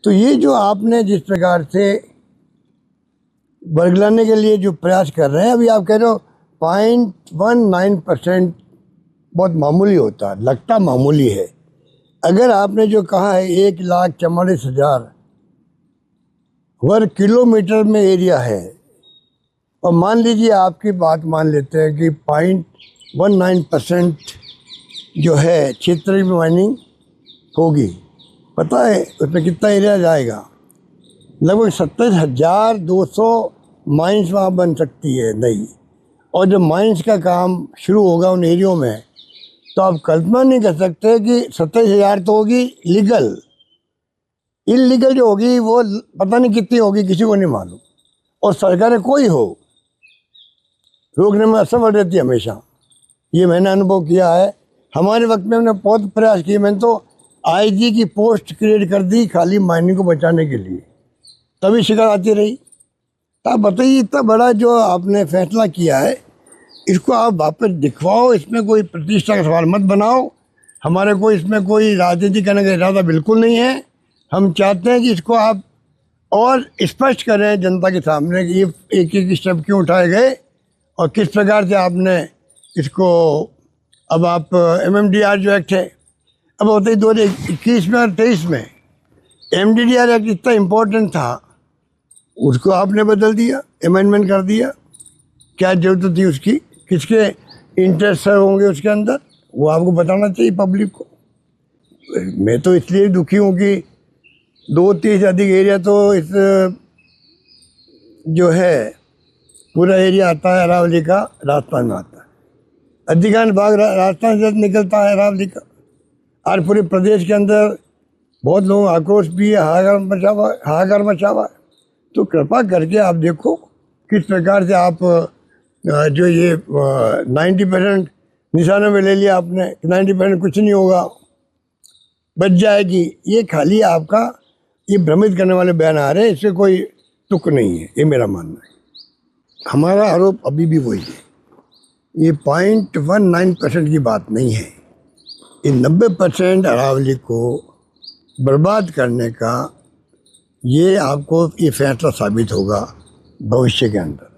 तो ये जो आपने जिस प्रकार से बरगलाने के लिए जो प्रयास कर रहे हैं, अभी आप कह रहे हो 0.19% बहुत मामूली होता है, लगता मामूली है। अगर आपने जो कहा है 1,44,000 वर्ग किलोमीटर में एरिया है, और मान लीजिए आपकी बात मान लेते हैं कि 0.19% जो है क्षेत्र की माइनिंग होगी, पता है उसमें कितना एरिया जाएगा? लगभग 27,200 माइंस वहाँ बन सकती है नई। और जब माइंस का काम शुरू होगा उन एरियो में, तो आप कल्पना नहीं कर सकते कि 27,000 तो होगी लीगल, इलीगल जो होगी वो पता नहीं कितनी होगी, किसी को नहीं मालूम। और सरकारें कोई हो रोकने में असफल रहती है हमेशा, ये मैंने अनुभव किया है। हमारे वक्त में हमने बहुत प्रयास किए, मैंने तो आईजी की पोस्ट क्रिएट कर दी खाली माइनिंग को बचाने के लिए, तभी शिकायत आती रही। तो आप बताइए, इतना बड़ा जो आपने फैसला किया है, इसको आप वापस दिखवाओ, इसमें कोई प्रतिष्ठा का सवाल मत बनाओ। हमारे को इसमें कोई राजनीति करने का इरादा बिल्कुल नहीं है। हम चाहते हैं कि इसको आप और स्पष्ट करें जनता के सामने कि ये एक एक स्टेप क्यों उठाए गए और किस प्रकार से आपने इसको, अब आप MMDR जो एक्ट है, अब होते ही 2021 में और 23 में MMDR एक्ट इतना इम्पोर्टेंट था, उसको आपने बदल दिया, अमेंडमेंट कर दिया। क्या जरूरत थी उसकी? किसके इंटरेस्ट होंगे उसके अंदर, वो आपको बताना चाहिए पब्लिक को। मैं तो इसलिए दुखी हूँ कि 2-3 से अधिक एरिया तो इस जो है पूरा एरिया आता है अरावली का, राजस्थान में आता है, अधिकांश भाग राजस्थान से निकलता है अरावली का। और पूरे प्रदेश के अंदर बहुत लोगों आक्रोश भी है, हाहाकार मचा हुआ है। तो कृपा करके आप देखो किस प्रकार से आप जो ये 90% निशानों में ले लिया आपने, 90% कुछ नहीं होगा, बच जाएगी, ये खाली आपका ये भ्रमित करने वाले बयान आ रहे हैं, इससे कोई तुक नहीं है, ये मेरा मानना है। हमारा आरोप अभी भी वही है, ये 0.19% की बात नहीं है, ये 90% अरावली को बर्बाद करने का ये आपको ये फैसला साबित होगा भविष्य के अंदर।